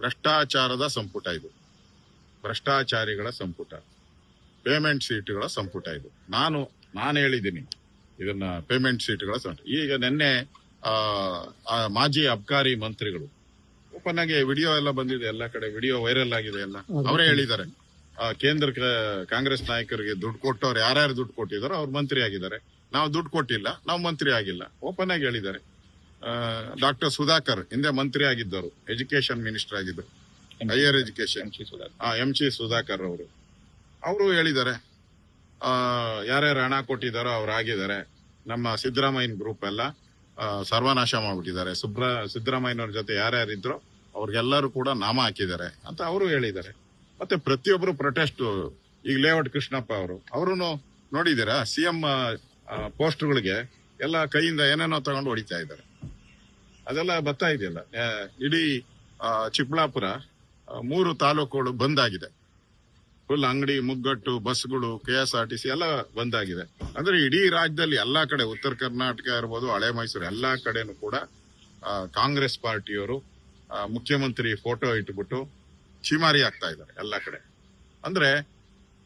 ಭ್ರಷ್ಟಾಚಾರದ ಸಂಪುಟ ಇದು, ಭ್ರಷ್ಟಾಚಾರಿಗಳ ಸಂಪುಟ, ಪೇಮೆಂಟ್ ಸೀಟ್ಗಳ ಸಂಪುಟ ಇದು. ನಾನು ಹೇಳಿದ್ದೀನಿ ಇದನ್ನ ಪೇಮೆಂಟ್ ಸೀಟ್ಗಳ ಸಂಪುಟ. ಈಗ ನಿನ್ನೆ ಮಾಜಿ ಅಬ್ಕಾರಿ ಮಂತ್ರಿಗಳು ಓಪನ್ ಆಗಿ ವಿಡಿಯೋ ಎಲ್ಲ ಬಂದಿದೆ, ಎಲ್ಲ ಕಡೆ ವಿಡಿಯೋ ವೈರಲ್ ಆಗಿದೆ ಎಲ್ಲ. ಅವರೇ ಹೇಳಿದ್ದಾರೆ ಕೇಂದ್ರ ಕಾಂಗ್ರೆಸ್ ನಾಯಕರಿಗೆ ದುಡ್ಡು ಕೊಟ್ಟವ್ರು ಯಾರ್ಯಾರು ದುಡ್ಡು ಕೊಟ್ಟಿದಾರೋ ಅವ್ರು ಮಂತ್ರಿ ಆಗಿದ್ದಾರೆ, ನಾವು ದುಡ್ಡು ಕೊಟ್ಟಿಲ್ಲ, ನಾವು ಮಂತ್ರಿ ಆಗಿಲ್ಲ, ಓಪನ್ ಆಗಿ ಹೇಳಿದ್ದಾರೆ. ಡಾಕ್ಟರ್ ಸುಧಾಕರ್ ಹಿಂದೆ ಮಂತ್ರಿ ಆಗಿದ್ದರು, ಎಜುಕೇಶನ್ ಮಿನಿಸ್ಟರ್ ಆಗಿದ್ದರು, ಹೈಯರ್ ಎಜುಕೇಶನ್, ಎಂ.ಸಿ. ಸುಧಾಕರ್ ಅವರು ಹೇಳಿದ್ದಾರೆ ಯಾರ್ಯಾರು ಹಣ ಕೊಟ್ಟಿದ್ದಾರೋ ಅವ್ರು ಆಗಿದ್ದಾರೆ. ನಮ್ಮ ಸಿದ್ದರಾಮಯ್ಯ ಗ್ರೂಪ್ ಎಲ್ಲ ಸರ್ವನಾಶ ಮಾಡ್ಬಿಟ್ಟಿದ್ದಾರೆ, ಸಿದ್ದರಾಮಯ್ಯನವ್ರ ಜೊತೆ ಯಾರ್ಯಾರಿದ್ರು ಅವ್ರಿಗೆಲ್ಲರೂ ಕೂಡ ನಾಮ ಹಾಕಿದ್ದಾರೆ ಅಂತ ಅವರು ಹೇಳಿದ್ದಾರೆ. ಮತ್ತೆ ಪ್ರತಿಯೊಬ್ಬರು ಪ್ರೊಟೆಸ್ಟ್, ಈಗ ಲೇಔಟ್ ಕೃಷ್ಣಪ್ಪ ಅವರು ನೋಡಿದ್ದೀರಾ, ಸಿಎಂ ಪೋಸ್ಟ್ಗಳಿಗೆ ಎಲ್ಲ ಕೈಯಿಂದ ಏನೇನೋ ತಗೊಂಡು ಹೊಡಿತಾ ಇದ್ದಾರೆ, ಅದೆಲ್ಲ ಬರ್ತಾ ಇದೆಯಲ್ಲ. ಇಡೀ ಚಿಕ್ಕಬಳ್ಳಾಪುರ 3 ತಾಲೂಕುಗಳು ಬಂದ್ ಆಗಿದೆ, ಫುಲ್ ಅಂಗಡಿ ಮುಗ್ಗಟ್ಟು, ಬಸ್ಗಳು, KSRTC ಎಲ್ಲ ಬಂದ್ ಆಗಿದೆ. ಅಂದ್ರೆ ಇಡೀ ರಾಜ್ಯದಲ್ಲಿ ಎಲ್ಲಾ ಕಡೆ, ಉತ್ತರ ಕರ್ನಾಟಕ ಇರ್ಬೋದು, ಹಳೆ ಮೈಸೂರು, ಎಲ್ಲಾ ಕಡೆನೂ ಕೂಡ ಕಾಂಗ್ರೆಸ್ ಪಾರ್ಟಿಯವರು ಮುಖ್ಯಮಂತ್ರಿ ಫೋಟೋ ಇಟ್ಬಿಟ್ಟು ಚಿಮಾರಿ ಆಗ್ತಾ ಇದ್ದಾರೆ ಎಲ್ಲಾ ಕಡೆ. ಅಂದ್ರೆ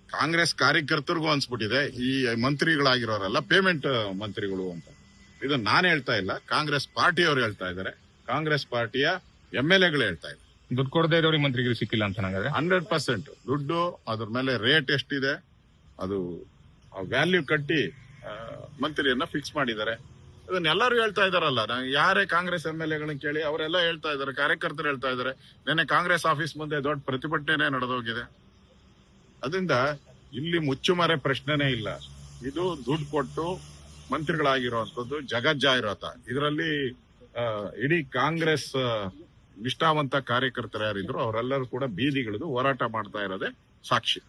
ಕಾಂಗ್ರೆಸ್ ಕಾರ್ಯಕರ್ತರಿಗೂ ಅನ್ಸ್ಬಿಟ್ಟಿದೆ ಈ ಮಂತ್ರಿಗಳಾಗಿರೋರೆಲ್ಲ ಪೇಮೆಂಟ್ ಮಂತ್ರಿಗಳು ಅಂತ. ಇದನ್ನ ನಾನು ಹೇಳ್ತಾ ಇಲ್ಲ, ಕಾಂಗ್ರೆಸ್ ಪಾರ್ಟಿಯವರು ಹೇಳ್ತಾ ಇದ್ದಾರೆ, ಕಾಂಗ್ರೆಸ್ ಪಾರ್ಟಿಯ MLAಗಳು ಹೇಳ್ತಾ ಇದ್ದಾರೆ. ದುಡ್ಡು ಕೊಡದೇ ಇರೋರಿಗೆ ಮಂತ್ರಿಗಳು ಸಿಕ್ಕಿಲ್ಲ ಅಂತ. 100% ದುಡ್ಡು, ಅದ್ರ ಮೇಲೆ ರೇಟ್ ಎಷ್ಟಿದೆ ಅದು ವ್ಯಾಲ್ಯೂ ಕಟ್ಟಿ ಮಂತ್ರಿಯನ್ನ ಫಿಕ್ಸ್ ಮಾಡಿದ್ದಾರೆ. ಇದನ್ನೆಲ್ಲರೂ ಹೇಳ್ತಾ ಇದಾರಲ್ಲ, ಯಾರೇ ಕಾಂಗ್ರೆಸ್ MLAಗಳನ್ನ ಕೇಳಿ ಅವರೆಲ್ಲ ಹೇಳ್ತಾ ಇದಾರೆ, ಕಾರ್ಯಕರ್ತರು ಹೇಳ್ತಾ ಇದಾರೆ. ನಿನ್ನೆ ಕಾಂಗ್ರೆಸ್ ಆಫೀಸ್ ಮುಂದೆ ದೊಡ್ಡ ಪ್ರತಿಭಟನೆ ನಡೆದೋಗಿದೆ. ಅದರಿಂದ ಇಲ್ಲಿ ಮುಚ್ಚುಮರೆ ಪ್ರಶ್ನೆನೇ ಇಲ್ಲ. ಇದು ದುಡ್ಡು ಕೊಟ್ಟು ಮಂತ್ರಿಗಳಾಗಿರುವಂತದ್ದು ಜಗಜ್ಜಾಹಿರಾತ. ಇದರಲ್ಲಿ ಇಡೀ ಕಾಂಗ್ರೆಸ್ ನಿಷ್ಠಾವಂತ ಕಾರ್ಯಕರ್ತರು ಯಾರಿದ್ರು ಅವರೆಲ್ಲರೂ ಕೂಡ ಬೀದಿಗಿಳಿದು ಹೋರಾಟ ಮಾಡ್ತಾ ಇರೋದೇ ಸಾಕ್ಷಿ.